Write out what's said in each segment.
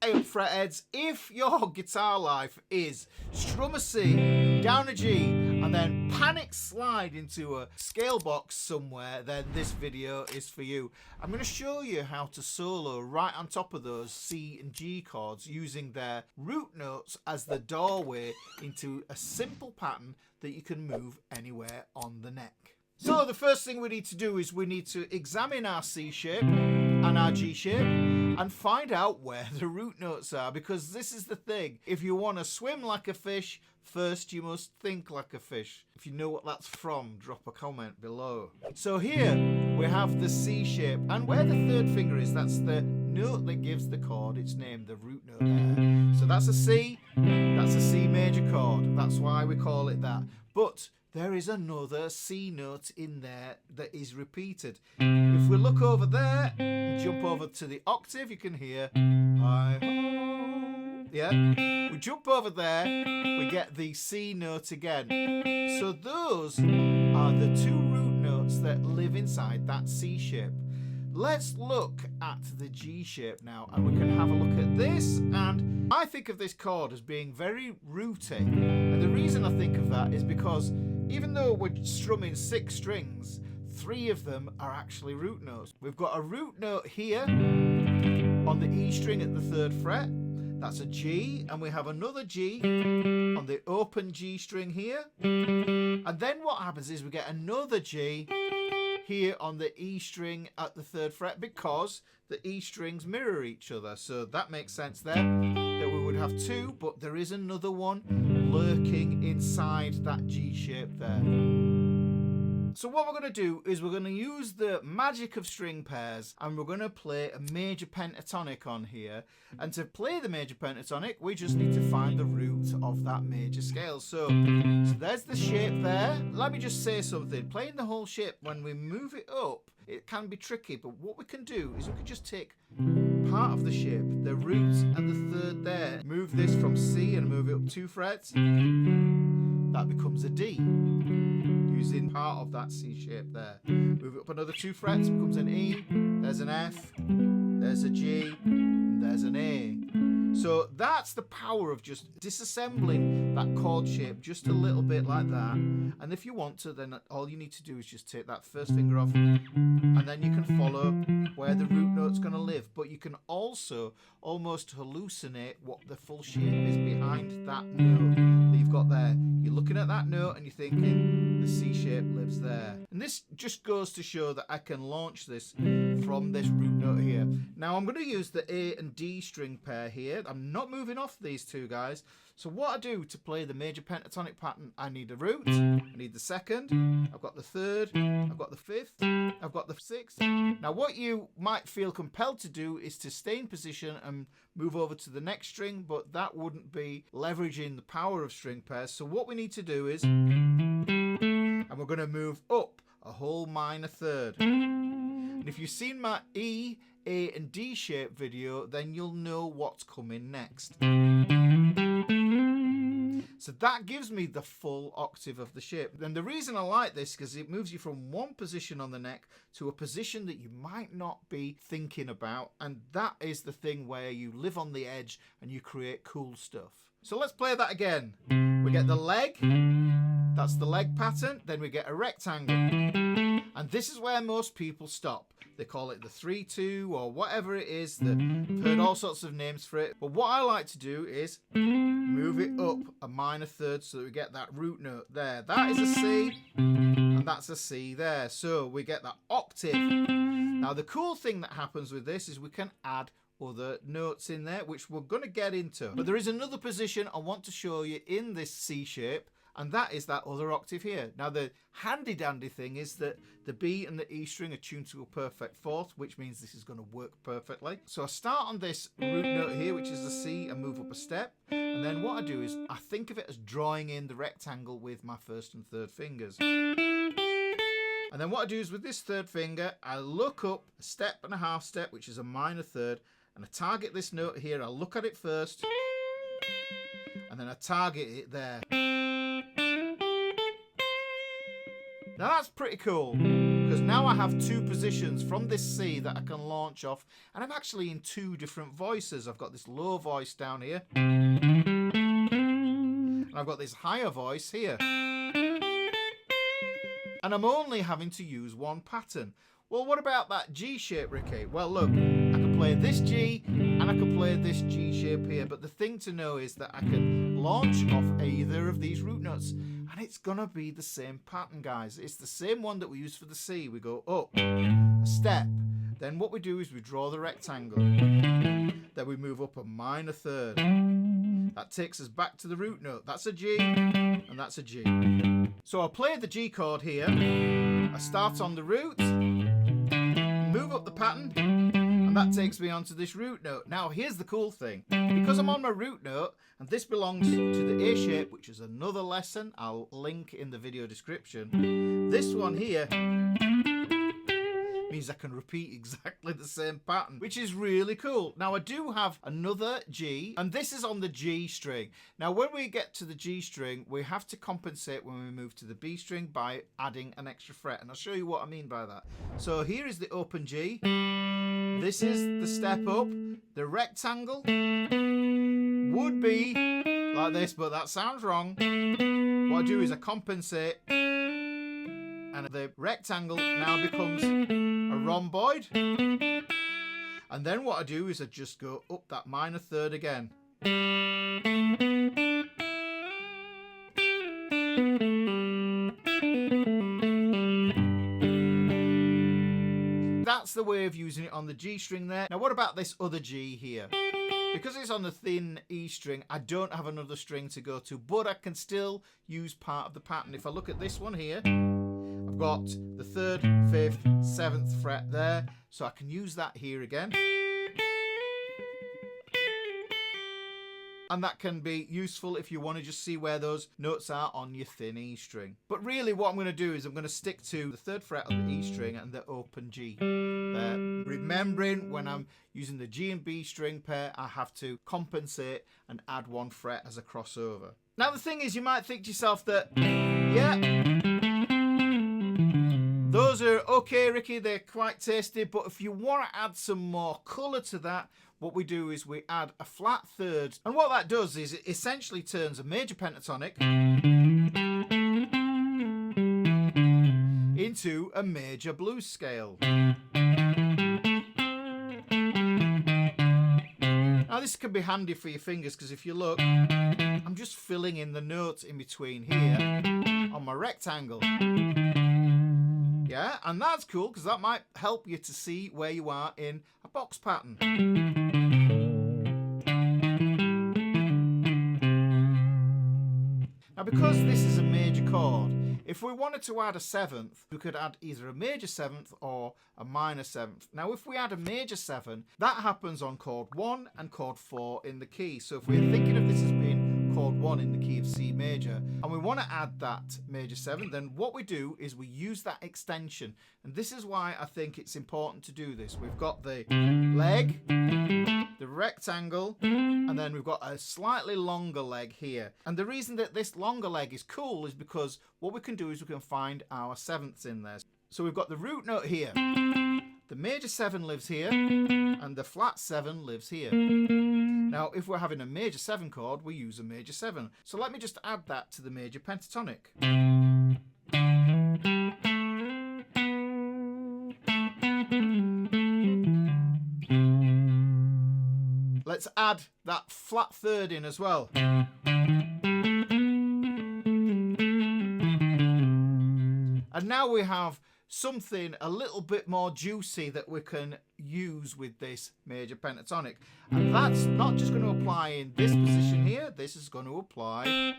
Eyup FretHeads, if your guitar life is strum a C, down a G, and then panic slide into a scale box somewhere, then this video is for you. I'm going to show you how to solo right on top of those C and G chords using their root notes as the doorway into a simple pattern that you can move anywhere on the neck. So the first thing we need to do is we need to examine our C shape and our G shape and find out where the root notes are, because this is the thing. If you want to swim like a fish, first you must think like a fish. If you know what that's from, drop a comment below. So here we have the C shape, and where the third finger is, that's the note that gives the chord its name, the root note there. So that's a C major chord. That's why we call it that. But there is another C note in there that is repeated. If we look over there and jump over to the octave, you can hear hi-ho. Yeah, we jump over there, we get the C note again. So those are the two root notes that live inside that C shape. Let's look at the G shape now, and we can have a look at this. And I think of this chord as being very rooty, and the reason I think of that is because even though we're strumming 6 strings, 3 of them are actually root notes. We've got a root note here on the E string at the 3rd fret. That's a G, and we have another G on the open G string here. And then what happens is we get another G here on the E string at the 3rd fret, because the E strings mirror each other. So that makes sense there, that we would have 2, but there is another one lurking inside that G shape there. So what we're going to do is we're going to use the magic of string pairs, and we're going to play a major pentatonic on here. And to play the major pentatonic, we just need to find the root of that major scale. So there's the shape there. Let me just say something. Playing the whole shape, when we move it up, it can be tricky, but what we can do is we can just take part of the shape, the root and the 3rd there, move this from C and move it up 2 frets. That becomes a D, using part of that C shape there. Move it up another 2 frets, becomes an E, there's an F, there's a G, and there's an A. So that's the power of just disassembling that chord shape just a little bit like that. And if you want to, then all you need to do is just take that first finger off, and then you can follow where the root note's going to live. But you can also almost hallucinate what the full shape is behind that note that you've got there. You're looking at that note and you're thinking the C shape lives there. And this just goes to show that I can launch this from this root note here. Now I'm going to use the A and D string pair here. I'm not moving off these 2 guys. So what I do to play the major pentatonic pattern, I need a root, I need the 2nd, I've got the 3rd, I've got the 5th, I've got the 6th. Now what you might feel compelled to do is to stay in position and move over to the next string, but that wouldn't be leveraging the power of string pairs. So what we need to do is, and we're going to move up a whole minor 3rd. And if you've seen my E, A and D shape video, then you'll know what's coming next. So that gives me the full octave of the shape. And the reason I like this is because it moves you from one position on the neck to a position that you might not be thinking about. And that is the thing where you live on the edge and you create cool stuff. So let's play that again. We get the leg. That's the leg pattern. Then we get a rectangle. And this is where most people stop. They call it the 3-2 or whatever it is. I've heard all sorts of names for it. But what I like to do is move it up a minor 3rd so that we get that root note there. That is a C, and that's a C there. So we get that octave. Now the cool thing that happens with this is we can add other notes in there, which we're going to get into. But there is another position I want to show you in this C shape, and that is that other octave here. Now the handy dandy thing is that the B and the E string are tuned to a perfect 4th, which means this is going to work perfectly. So I start on this root note here, which is the C, and move up a step. And then what I do is I think of it as drawing in the rectangle with my 1st and 3rd fingers. And then what I do is with this 3rd finger, I look up a step and a half step, which is a minor 3rd, and I target this note here. I look at it first, and then I target it there. Now that's pretty cool, because now I have two positions from this C that I can launch off, and I'm actually in two different voices. I've got this low voice down here, and I've got this higher voice here. And I'm only having to use one pattern. Well, what about that G shape, Ricky? Well, look, I can play this G and I can play this G shape here, but the thing to know is that I can launch off either of these root notes, and it's gonna be the same pattern, guys. It's the same one that we use for the C. We go up a step, then what we do is we draw the rectangle, then we move up a minor third. That takes us back to the root note. That's a G and that's a G. So I'll play the G chord here. I start on the root, move up the pattern, and that takes me onto this root note. Now here's the cool thing. Because I'm on my root note, and this belongs to the A shape, which is another lesson I'll link in the video description, this one here means I can repeat exactly the same pattern, which is really cool. Now I do have another G, and this is on the G string. Now when we get to the G string, we have to compensate when we move to the B string by adding an extra fret, and I'll show you what I mean by that. So here is the open G, this is the step up, the rectangle would be like this, but that sounds wrong. What I do is I compensate, and the rectangle now becomes a rhomboid, and then what I do is I just go up that minor third again. That's the way of using it on the G string there. Now what about this other G here? Because it's on the thin E string, I don't have another string to go to, but I can still use part of the pattern. If I look at this one here, I've got the 3rd, 5th, 7th fret there, so I can use that here again. And that can be useful if you want to just see where those notes are on your thin E string. But really what I'm going to do is I'm going to stick to the 3rd fret on the E string and the open G there. Remembering when I'm using the G and B string pair, I have to compensate and add one fret as a crossover. Now the thing is, you might think to yourself that, yeah, those are okay, Ricky, they're quite tasty, but if you want to add some more colour to that, what we do is we add a flat third, and what that does is it essentially turns a major pentatonic into a major blues scale. Now this can be handy for your fingers, because if you look, I'm just filling in the notes in between here on my rectangle. Yeah, and that's cool because that might help you to see where you are in a box pattern. Now because this is a major chord, if we wanted to add a 7th, we could add either a major 7th or a minor 7th. Now if we add a major 7, that happens on chord 1 and chord 4 in the key. So if we're thinking of this as being chord 1 in the key of C major, and we want to add that major 7, then what we do is we use that extension. And this is why I think it's important to do this. We've got the leg, the rectangle, and then we've got a slightly longer leg here. And the reason that this longer leg is cool is because what we can do is we can find our 7ths in there. So we've got the root note here, the major 7 lives here, and the flat 7 lives here. Now if we're having a major 7 chord, we use a major 7. So let me just add that to the major pentatonic. Let's add that flat third in as well. And now we have something a little bit more juicy that we can use with this major pentatonic. And that's not just going to apply in this position here, this is going to apply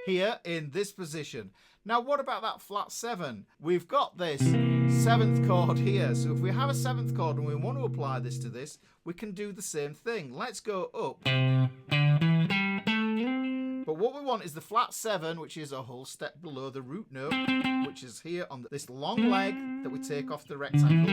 here in this position. Now what about that flat 7? We've got this 7th chord here, so if we have a 7th chord and we want to apply this to this, we can do the same thing. Let's go up. But what we want is the flat 7, which is a whole step below the root note, which is here on this long leg that we take off the rectangle.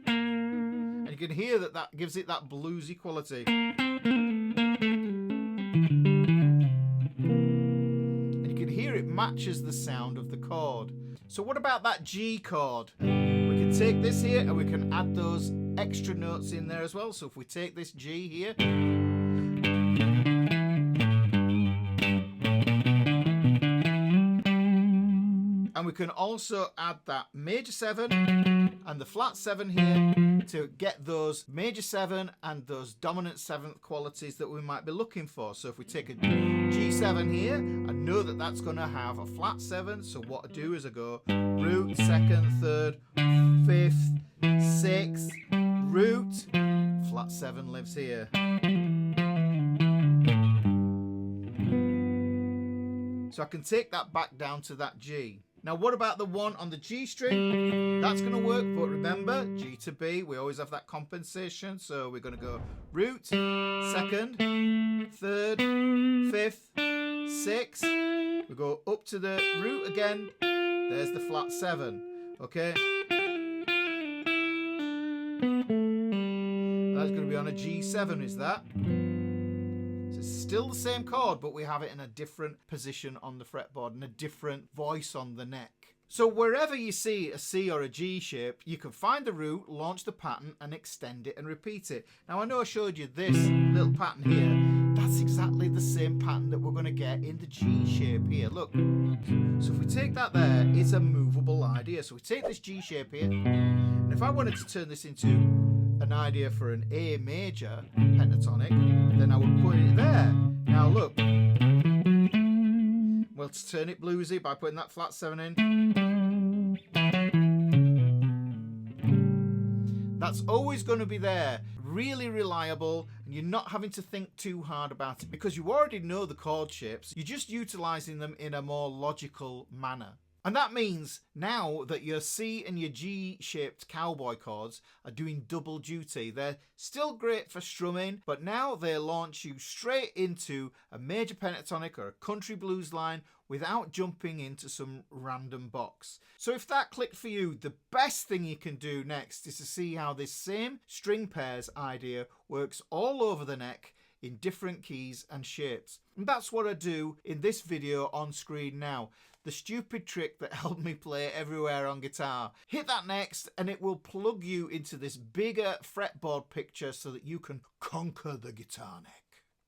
And you can hear that that gives it that bluesy quality. And you can hear it matches the sound of the chord. So what about that G chord? We can take this here and we can add those extra notes in there as well. So if we take this G here, and we can also add that major 7 and the flat 7 here to get those major 7 and those dominant 7th qualities that we might be looking for. So if we take a G7 here, I know that that's going to have a flat 7. So what I do is I go root, 2nd, 3rd, 5th, 6th, root, flat 7 lives here. So I can take that back down to that G. Now what about the one on the G string? That's going to work, but remember, G to B, we always have that compensation. So we're going to go root, 2nd, 3rd, 5th, 6th. We go up to the root again. There's the flat 7. Okay? That's going to be on a G7, is that? It's still the same chord, but we have it in a different position on the fretboard and a different voice on the neck. So wherever you see a C or a G shape, you can find the root, launch the pattern and extend it and repeat it. Now I know I showed you this little pattern here. That's exactly the same pattern that we're going to get in the G shape here. Look. So if we take that there, it's a movable idea. So we take this G shape here, and if I wanted to turn this into an idea for an A major pentatonic, then I would put it there. Now look, well, to turn it bluesy by putting that flat 7 in, that's always going to be there, really reliable, and you're not having to think too hard about it because you already know the chord shapes. You're just utilizing them in a more logical manner. And that means now that your C and your G shaped cowboy chords are doing double duty. They're still great for strumming, but now they launch you straight into a major pentatonic or a country blues line without jumping into some random box. So if that clicked for you, the best thing you can do next is to see how this same string pairs idea works all over the neck in different keys and shapes. And that's what I do in this video on screen now. The stupid trick that helped me play everywhere on guitar. Hit that next and it will plug you into this bigger fretboard picture so that you can conquer the guitar neck.